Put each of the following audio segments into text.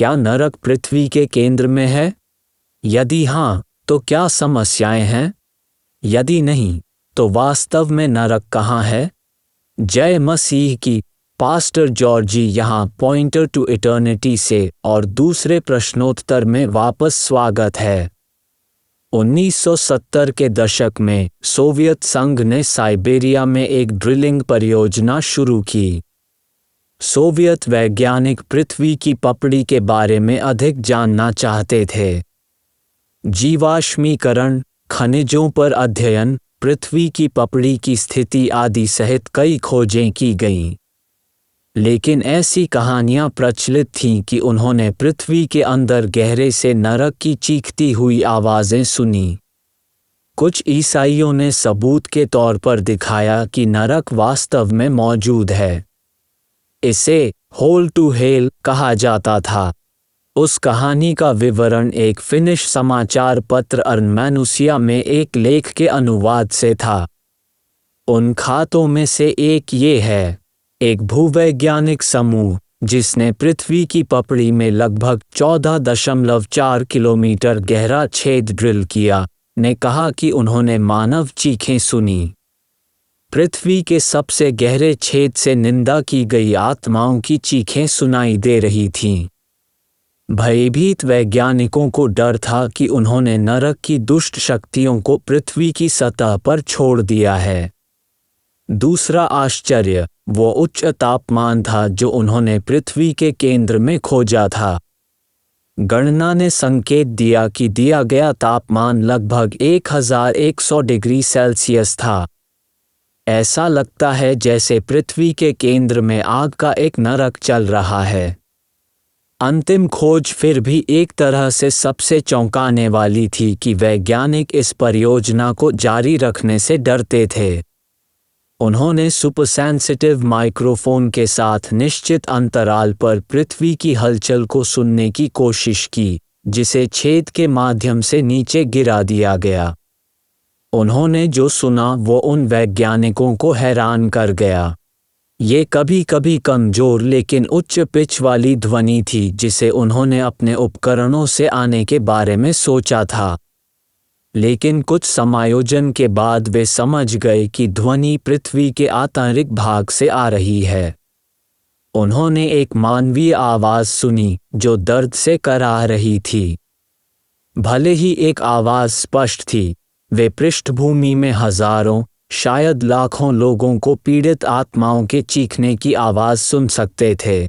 क्या नरक पृथ्वी के केंद्र में है? यदि हाँ, तो क्या समस्याएं हैं? यदि नहीं, तो वास्तव में नरक कहाँ है? जय मसीह की। पास्टर जॉर्जी यहाँ पॉइंटर टू इटर्निटी से और दूसरे प्रश्नोत्तर में वापस स्वागत है। 1970 के दशक में सोवियत संघ ने साइबेरिया में एक ड्रिलिंग परियोजना शुरू की। सोवियत वैज्ञानिक पृथ्वी की पपड़ी के बारे में अधिक जानना चाहते थे। जीवाश्मीकरण, खनिजों पर अध्ययन, पृथ्वी की पपड़ी की स्थिति आदि सहित कई खोजें की गईं। लेकिन ऐसी कहानियां प्रचलित थीं कि उन्होंने पृथ्वी के अंदर गहरे से नरक की चीखती हुई आवाज़ें सुनी। कुछ ईसाइयों ने सबूत के तौर पर दिखाया कि नरक वास्तव में मौजूद है। इसे होल टू हेल कहा जाता था। उस कहानी का विवरण एक फिनिश समाचार पत्र अर्नमैनुसिया में एक लेख के अनुवाद से था। उन खातों में से एक ये है: एक भूवैज्ञानिक समूह जिसने पृथ्वी की पपड़ी में लगभग 14.4 किलोमीटर गहरा छेद ड्रिल किया, ने कहा कि उन्होंने मानव चीखें सुनी। पृथ्वी के सबसे गहरे छेद से निंदा की गई आत्माओं की चीखें सुनाई दे रही थीं। भयभीत वैज्ञानिकों को डर था कि उन्होंने नरक की दुष्ट शक्तियों को पृथ्वी की सतह पर छोड़ दिया है। दूसरा आश्चर्य वो उच्च तापमान था जो उन्होंने पृथ्वी के केंद्र में खोजा था। गणना ने संकेत दिया कि दिया गया तापमान लगभग 1100 डिग्री सेल्सियस था। ऐसा लगता है जैसे पृथ्वी के केंद्र में आग का एक नरक चल रहा है। अंतिम खोज फिर भी एक तरह से सबसे चौंकाने वाली थी कि वैज्ञानिक इस परियोजना को जारी रखने से डरते थे। उन्होंने सुपरसेंसिटिव माइक्रोफोन के साथ निश्चित अंतराल पर पृथ्वी की हलचल को सुनने की कोशिश की, जिसे छेद के माध्यम से नीचे गिरा दिया गया। उन्होंने जो सुना वो उन वैज्ञानिकों को हैरान कर गया। ये कभी कभी कमजोर लेकिन उच्च पिच वाली ध्वनि थी जिसे उन्होंने अपने उपकरणों से आने के बारे में सोचा था। लेकिन कुछ समायोजन के बाद वे समझ गए कि ध्वनि पृथ्वी के आंतरिक भाग से आ रही है। उन्होंने एक मानवीय आवाज़ सुनी जो दर्द से कराह रही थी। भले ही एक आवाज़ स्पष्ट थी, वे पृष्ठभूमि में हजारों, शायद लाखों लोगों को पीड़ित आत्माओं के चीखने की आवाज़ सुन सकते थे।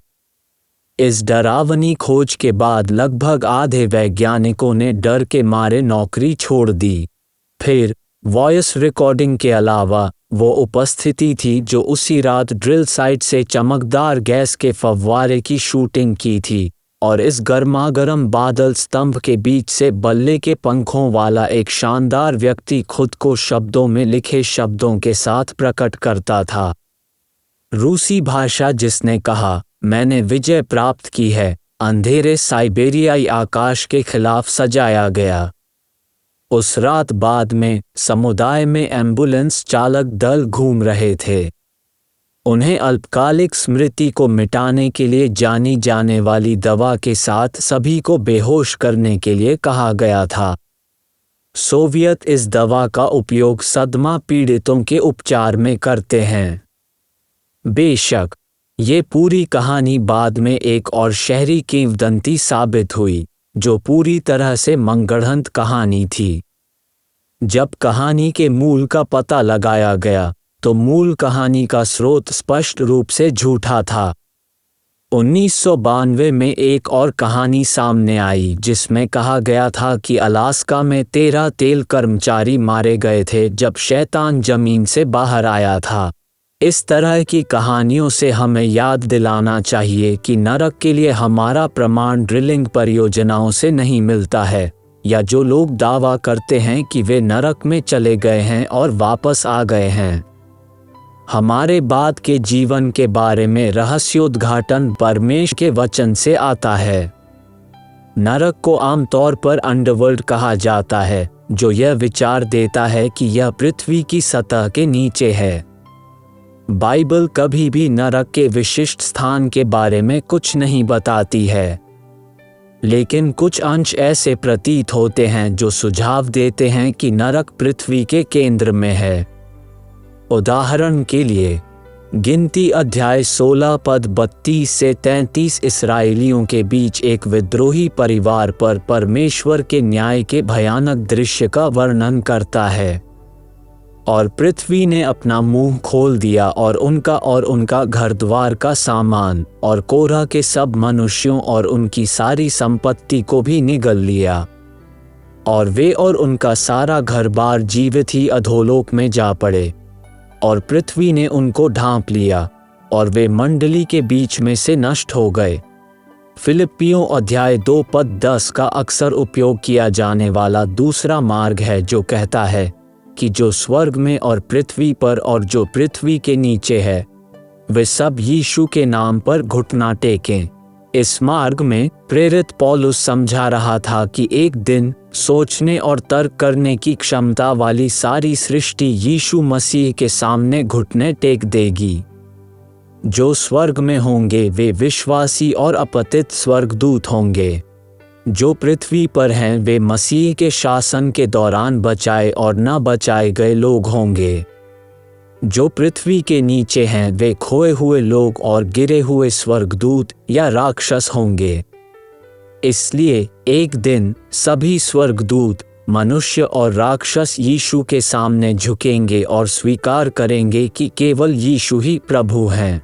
इस डरावनी खोज के बाद लगभग आधे वैज्ञानिकों ने डर के मारे नौकरी छोड़ दी। फिर वॉइस रिकॉर्डिंग के अलावा वो उपस्थिति थी जो उसी रात ड्रिल साइट से चमकदार गैस के फव्वारे की शूटिंग की थी, और इस गर्मागर्म बादल स्तंभ के बीच से बल्ले के पंखों वाला एक शानदार व्यक्ति खुद को शब्दों में लिखे शब्दों के साथ प्रकट करता था। रूसी भाषा जिसने कहा, मैंने विजय प्राप्त की है, अंधेरे साइबेरियाई आकाश के खिलाफ सजाया गया। उस रात बाद में समुदाय में एम्बुलेंस चालक दल घूम रहे थे। उन्हें अल्पकालिक स्मृति को मिटाने के लिए जानी जाने वाली दवा के साथ सभी को बेहोश करने के लिए कहा गया था। सोवियत इस दवा का उपयोग सदमा पीड़ितों के उपचार में करते हैं। बेशक, ये पूरी कहानी बाद में एक और शहरी किंवदंती साबित हुई, जो पूरी तरह से मनगढ़ंत कहानी थी। जब कहानी के मूल का पता लगाया गया, तो मूल कहानी का स्रोत स्पष्ट रूप से झूठा था। 1992 में एक और कहानी सामने आई जिसमें कहा गया था कि अलास्का में 13 तेल कर्मचारी मारे गए थे जब शैतान जमीन से बाहर आया था। इस तरह की कहानियों से हमें याद दिलाना चाहिए कि नरक के लिए हमारा प्रमाण ड्रिलिंग परियोजनाओं से नहीं मिलता है, या जो लोग दावा करते हैं कि वे नरक में चले गए हैं और वापस आ गए हैं। हमारे बाद के जीवन के बारे में रहस्योद्घाटन परमेश्वर के वचन से आता है। नरक को आमतौर पर अंडरवर्ल्ड कहा जाता है, जो यह विचार देता है कि यह पृथ्वी की सतह के नीचे है। बाइबल कभी भी नरक के विशिष्ट स्थान के बारे में कुछ नहीं बताती है। लेकिन कुछ अंश ऐसे प्रतीत होते हैं जो सुझाव देते हैं कि नरक पृथ्वी के केंद्र में है। उदाहरण के लिए, गिनती अध्याय 16 पद 32 से 33 इस्राएलियों के बीच एक विद्रोही परिवार पर परमेश्वर के न्याय के भयानक दृश्य का वर्णन करता है। और पृथ्वी ने अपना मुंह खोल दिया और उनका घर द्वार का सामान और कोरह के सब मनुष्यों और उनकी सारी संपत्ति को भी निगल लिया, और वे और उनका सारा घर बार जीवित ही अधोलोक में जा पड़े, और पृथ्वी ने उनको ढांप लिया और वे मंडली के बीच में से नष्ट हो गए। फिलिप्पियों अध्याय 2 पद 10 का अक्सर उपयोग किया जाने वाला दूसरा मार्ग है जो कहता है कि जो स्वर्ग में और पृथ्वी पर और जो पृथ्वी के नीचे है वे सब यीशु के नाम पर घुटना टेकें। इस मार्ग में प्रेरित पौलुस समझा रहा था कि एक दिन सोचने और तर्क करने की क्षमता वाली सारी सृष्टि यीशु मसीह के सामने घुटने टेक देगी। जो स्वर्ग में होंगे वे विश्वासी और अपतित स्वर्गदूत होंगे। जो पृथ्वी पर हैं वे मसीह के शासन के दौरान बचाए और न बचाए गए लोग होंगे। जो पृथ्वी के नीचे हैं वे खोए हुए लोग और गिरे हुए स्वर्गदूत या राक्षस होंगे। इसलिए एक दिन सभी स्वर्गदूत, मनुष्य और राक्षस यीशु के सामने झुकेंगे और स्वीकार करेंगे कि केवल यीशु ही प्रभु हैं।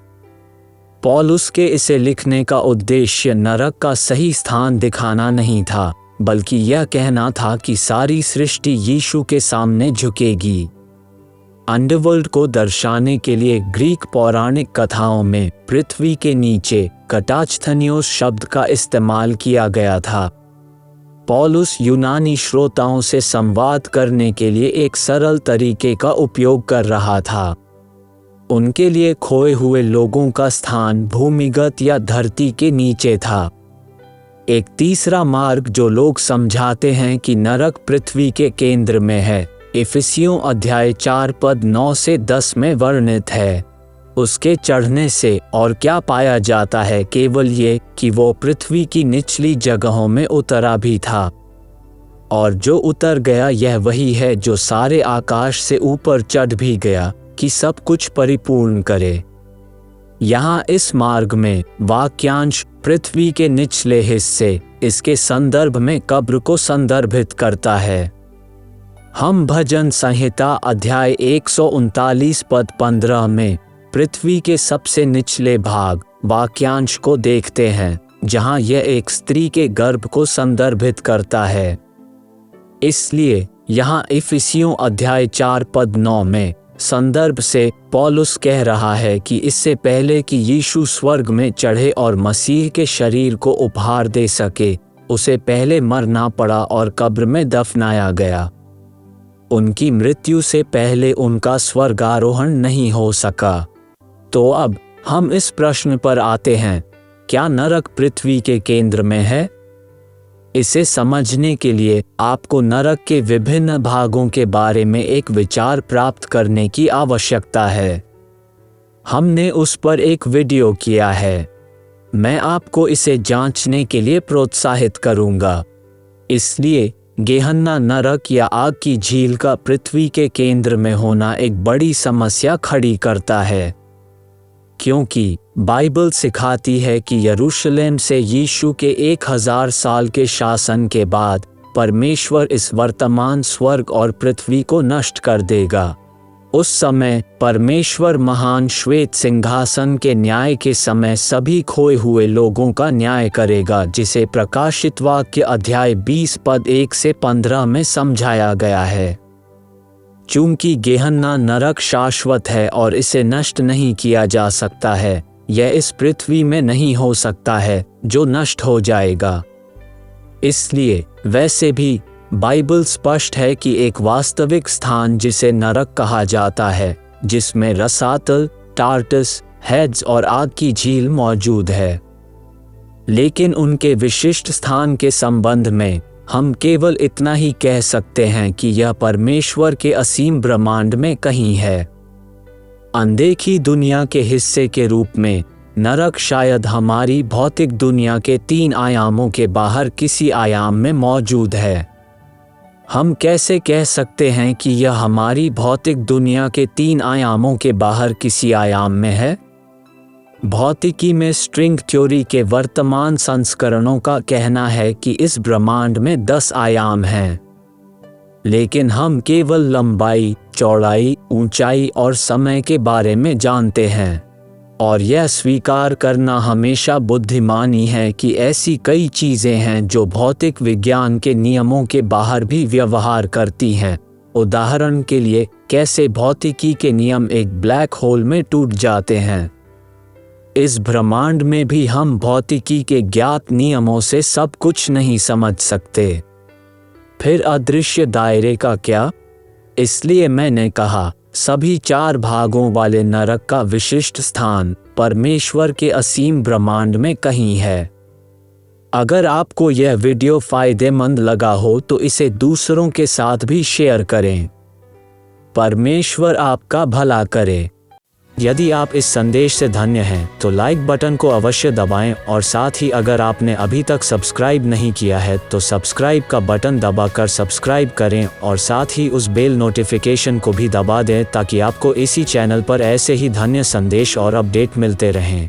पौलुस के इसे लिखने का उद्देश्य नरक का सही स्थान दिखाना नहीं था, बल्कि यह कहना था कि सारी सृष्टि यीशु के सामने झुकेगी। अंडरवर्ल्ड को दर्शाने के लिए ग्रीक पौराणिक कथाओं में पृथ्वी के नीचे कटाचथनियोस शब्द का इस्तेमाल किया गया था। पौलुस यूनानी श्रोताओं से संवाद करने के लिए एक सरल तरीके का उपयोग कर रहा था। उनके लिए खोए हुए लोगों का स्थान भूमिगत या धरती के नीचे था। एक तीसरा मार्ग जो लोग समझाते हैं कि नरक पृथ्वी के केंद्र में है, इफिसियों अध्याय 4 पद 9 से 10 में वर्णित है। उसके चढ़ने से और क्या पाया जाता है, केवल ये कि वो पृथ्वी की निचली जगहों में उतरा भी था, और जो उतर गया यह वही है जो सारे आकाश से ऊपर चढ़ भी गया कि सब कुछ परिपूर्ण करे। यहाँ इस मार्ग में वाक्यांश पृथ्वी के निचले हिस्से इसके संदर्भ में कब्र को संदर्भित करता है। हम भजन संहिता अध्याय 139 पद 15 में पृथ्वी के सबसे निचले भाग वाक्यांश को देखते हैं, जहाँ यह एक स्त्री के गर्भ को संदर्भित करता है। इसलिए यहाँ इफिसियों अध्याय 4 पद 9 में संदर्भ से पौलुस कह रहा है कि इससे पहले कि यीशु स्वर्ग में चढ़े और मसीह के शरीर को उपहार दे सके, उसे पहले मरना पड़ा और कब्र में दफनाया गया। उनकी मृत्यु से पहले उनका स्वर्गारोहण नहीं हो सका। तो अब हम इस प्रश्न पर आते हैं, क्या नरक पृथ्वी के केंद्र में है? इसे समझने के लिए आपको नरक के विभिन्न भागों के बारे में एक विचार प्राप्त करने की आवश्यकता है। हमने उस पर एक वीडियो किया है। मैं आपको इसे जांचने के लिए प्रोत्साहित करूंगा। इसलिए गेहन्ना नरक या आग की झील का पृथ्वी के केंद्र में होना एक बड़ी समस्या खड़ी करता है, क्योंकि बाइबल सिखाती है कि यरूशलेम से यीशु के 1000 साल के शासन के बाद परमेश्वर इस वर्तमान स्वर्ग और पृथ्वी को नष्ट कर देगा। उस समय परमेश्वर महान श्वेत सिंहासन के न्याय के समय सभी खोए हुए लोगों का न्याय करेगा, जिसे प्रकाशित वाक्य अध्याय 20 पद 1 से 15 में समझाया गया है। चूंकि गेहन्ना नरक शाश्वत है और इसे नष्ट नहीं किया जा सकता है, यह इस पृथ्वी में नहीं हो सकता है जो नष्ट हो जाएगा। इसलिए वैसे भी बाइबल स्पष्ट है कि एक वास्तविक स्थान जिसे नरक कहा जाता है, जिसमें रसातल, टार्टस, हेड्स और आग की झील मौजूद है। लेकिन उनके विशिष्ट स्थान के संबंध में हम केवल इतना ही कह सकते हैं कि यह परमेश्वर के असीम ब्रह्मांड में कहीं है। अनदेखी दुनिया के हिस्से के रूप में नरक शायद हमारी भौतिक दुनिया के 3 आयामों के बाहर किसी आयाम में मौजूद है। हम कैसे कह सकते हैं कि यह हमारी भौतिक दुनिया के 3 आयामों के बाहर किसी आयाम में है? भौतिकी में स्ट्रिंग थ्योरी के वर्तमान संस्करणों का कहना है कि इस ब्रह्मांड में 10 आयाम हैं, लेकिन हम केवल लंबाई, चौड़ाई, ऊंचाई और समय के बारे में जानते हैं, और यह स्वीकार करना हमेशा बुद्धिमानी है कि ऐसी कई चीज़ें हैं जो भौतिक विज्ञान के नियमों के बाहर भी व्यवहार करती हैं। उदाहरण के लिए, कैसे भौतिकी के नियम एक ब्लैक होल में टूट जाते हैं। इस ब्रह्मांड में भी हम भौतिकी के ज्ञात नियमों से सब कुछ नहीं समझ सकते। फिर अदृश्य दायरे का क्या? इसलिए मैंने कहा, सभी 4 भागों वाले नरक का विशिष्ट स्थान परमेश्वर के असीम ब्रह्मांड में कहीं है। अगर आपको यह वीडियो फायदेमंद लगा हो तो इसे दूसरों के साथ भी शेयर करें। परमेश्वर आपका भला करे। यदि आप इस संदेश से धन्य हैं तो लाइक बटन को अवश्य दबाएं, और साथ ही अगर आपने अभी तक सब्सक्राइब नहीं किया है तो सब्सक्राइब का बटन दबाकर सब्सक्राइब करें, और साथ ही उस बेल नोटिफिकेशन को भी दबा दें ताकि आपको इसी चैनल पर ऐसे ही धन्य संदेश और अपडेट मिलते रहें।